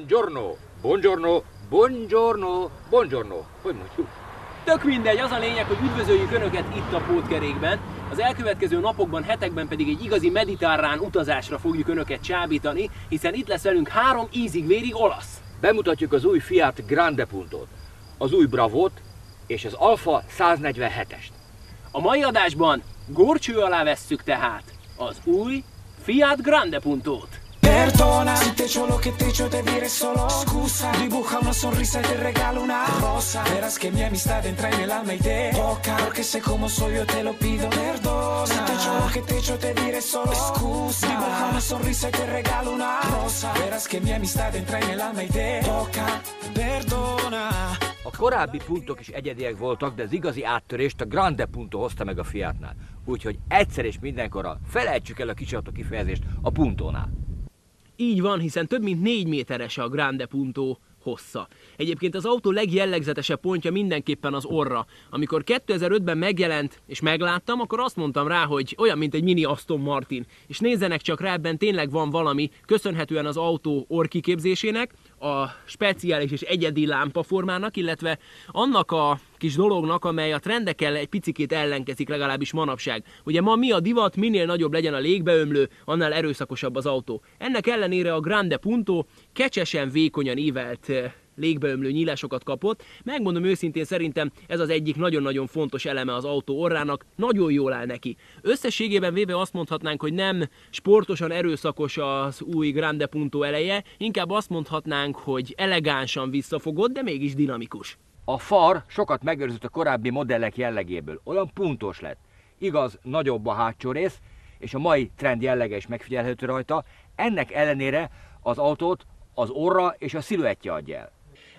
buongiorno, buongiorno, buongiorno, buongiorno. Hogy mondjuk? Tök mindegy, az a lényeg, hogy üdvözöljük Önöket itt a Pótkerékben. Az elkövetkező napokban, hetekben pedig egy igazi mediterrán utazásra fogjuk Önöket csábítani, hiszen itt lesz velünk 3 ízig-vérig olasz. Bemutatjuk az új Fiat Grande Puntót, az új Bravót és az Alfa 147-est. A mai adásban górcső alá vesszük tehát az új Fiat Grande Puntót. Perdona, si te echo lo que te echo te diré solo scusa. Dibuja una sonrisa y te regalo una rosa. Verás que mi amistad entra en el alma y te toca. Porque sé cómo soy yo te lo pido. Perdona, si te echo lo que te echo te diré solo scusa. Dibuja una sonrisa y te regalo una rosa. Verás que mi amistad entra en el alma y te toca. Perdona. A korábbi Puntók is egyediek voltak, de az igazi áttörést a Grande Punto hozta meg a Fiatnál. Úgyhogy egyszer és mindenkorra felejtsük el a kicsiható kifejezést a Puntónál. Így van, hiszen több mint 4 méteres a Grande Punto hossza. Egyébként az autó legjellegzetesebb pontja mindenképpen az orra. Amikor 2005-ben megjelent és megláttam, akkor azt mondtam rá, hogy olyan, mint egy mini Aston Martin. És nézzenek csak rá, ebben tényleg van valami, köszönhetően az autó orrkiképzésének, a speciális és egyedi lámpaformának, illetve annak a kis dolognak, amely a trendekkel egy picikét ellenkezik, legalábbis manapság. Ugye ma mi a divat, minél nagyobb legyen a légbeömlő, annál erőszakosabb az autó. Ennek ellenére a Grande Punto kecsesen, vékonyan ívelt légbeömlő nyílásokat kapott. Megmondom őszintén, szerintem ez az egyik nagyon-nagyon fontos eleme az autó orrának, nagyon jól áll neki. Összességében véve azt mondhatnánk, hogy nem sportosan erőszakos az új Grande Punto eleje, inkább azt mondhatnánk, hogy elegánsan visszafogott, de mégis dinamikus. A far sokat megőrzött a korábbi modellek jellegéből, olyan puntós lett. Igaz, nagyobb a hátsó rész, és a mai trend jellege is megfigyelhető rajta, ennek ellenére az autót az orra és a sziluettje adja el.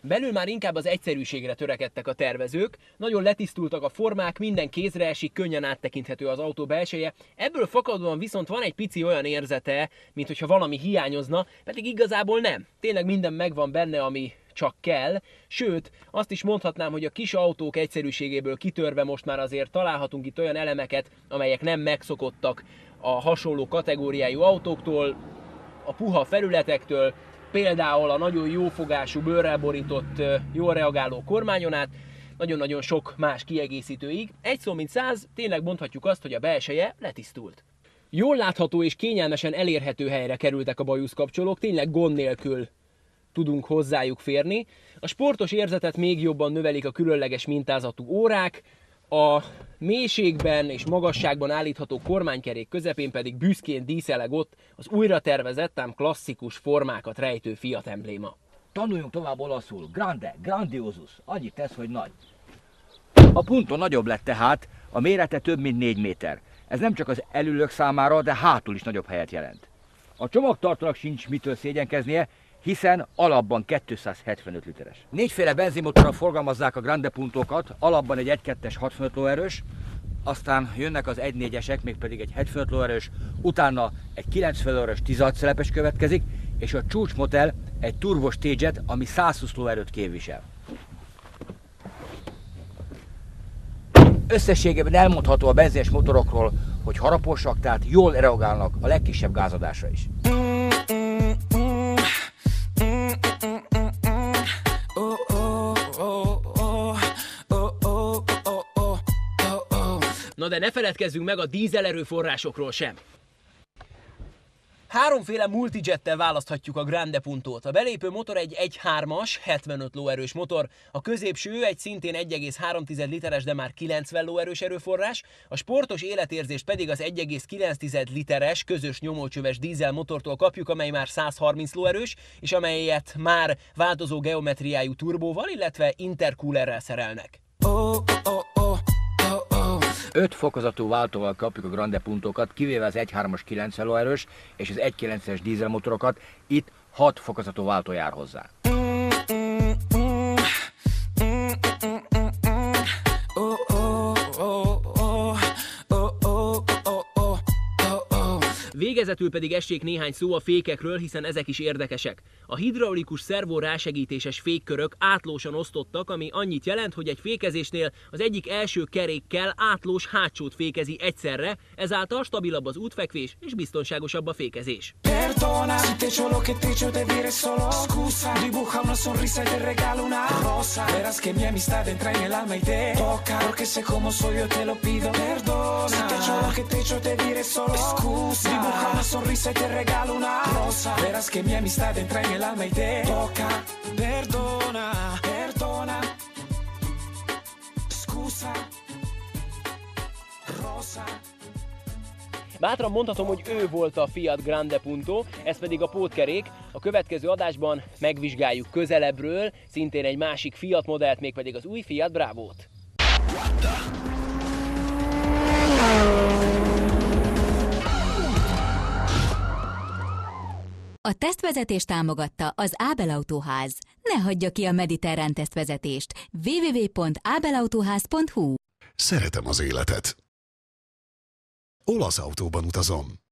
Belül már inkább az egyszerűségre törekedtek a tervezők, nagyon letisztultak a formák, minden kézre esik, könnyen áttekinthető az autó belseje. Ebből fakadóan viszont van egy pici olyan érzete, mint hogyha valami hiányozna, pedig igazából nem. Tényleg minden megvan benne, ami csak kell, sőt, azt is mondhatnám, hogy a kis autók egyszerűségéből kitörve most már azért találhatunk itt olyan elemeket, amelyek nem megszokottak a hasonló kategóriájú autóktól, a puha felületektől, például a nagyon jófogású, bőrrel borított, jól reagáló kormányon át, nagyon-nagyon sok más kiegészítőig. Egy szó mint 100, tényleg mondhatjuk azt, hogy a belseje letisztult. Jól látható és kényelmesen elérhető helyre kerültek a bajuszkapcsolók, tényleg gond nélkül tudunk hozzájuk férni. A sportos érzetet még jobban növelik a különleges mintázatú órák, a mélységben és magasságban állítható kormánykerék közepén pedig büszkén díszeleg ott az újra tervezett, ám klasszikus formákat rejtő Fiat embléma. Tanuljunk tovább olaszul. Grande, grandiosus. Annyit tesz, hogy nagy. A Punto nagyobb lett tehát, a mérete több mint 4 méter. Ez nem csak az elülők számára, de hátul is nagyobb helyet jelent. A csomagtartónak sincs mitől szégyenkeznie, hiszen alapban 275 literes. 4 benzinmotorral forgalmazzák a Grande Puntókat, alapban egy 1.2-es 65 lóerős, aztán jönnek az 1.4-esek, mégpedig egy 75 lóerős, utána egy 90 lóerős 16 szelepes következik, és a csúcsmodell egy turbo stage-et, ami 120 lóerőt képvisel. Összességében elmondható a benzines motorokról, hogy haraposak, tehát jól reagálnak a legkisebb gázadásra is. Na de ne feledkezzünk meg a dízel erőforrásokról sem. 3 multijettel választhatjuk a Grande Puntót. A belépő motor egy 1.3-as, 75 lóerős motor, a középső egy szintén 1,3 literes, de már 90 lóerős erőforrás, a sportos életérzést pedig az 1,9 literes közös nyomócsöves dízel motortól kapjuk, amely már 130 lóerős, és amelyet már változó geometriájú turbóval, illetve intercoolerrel szerelnek. 5 fokozatú váltóval kapjuk a Grande Puntókat, kivéve az 1.3-as 90 lóerős és az 1.9-es dízelmotorokat, itt 6 fokozatú váltó jár hozzá. Végezetül pedig essék néhány szó a fékekről, hiszen ezek is érdekesek. A hidraulikus szervó rásegítéses fékkörök átlósan osztottak, ami annyit jelent, hogy egy fékezésnél az egyik első kerékkel átlós hátsót fékezi egyszerre, ezáltal stabilabb az útfekvés és biztonságosabb a fékezés. perdona. Si te echo lo que te echo te diré solo scusa. Dibuja una sonrisa y te regalo una rosa. Verás que mi amistad entra en el alma y te toca. Porque sé cómo soy yo te lo pido, perdona. Si te echo lo que te echo te diré solo scusa. Dibuja una sonrisa y te regalo una rosa. Verás que mi amistad entra en el alma y te toca. Perdona, perdona. Scusa. Rosa. Bátran mondhatom, hogy ő volt a Fiat Grande Punto, ez pedig a pótkerék. A következő adásban megvizsgáljuk közelebbről szintén egy másik Fiat modellt, mégpedig az új Fiat Bravo-t. A tesztvezetést támogatta az Ábel Autóház. Ne hagyja ki a mediterrán tesztvezetést. www.abelautoház.hu. Szeretem az életet. Olasz autóban utazom.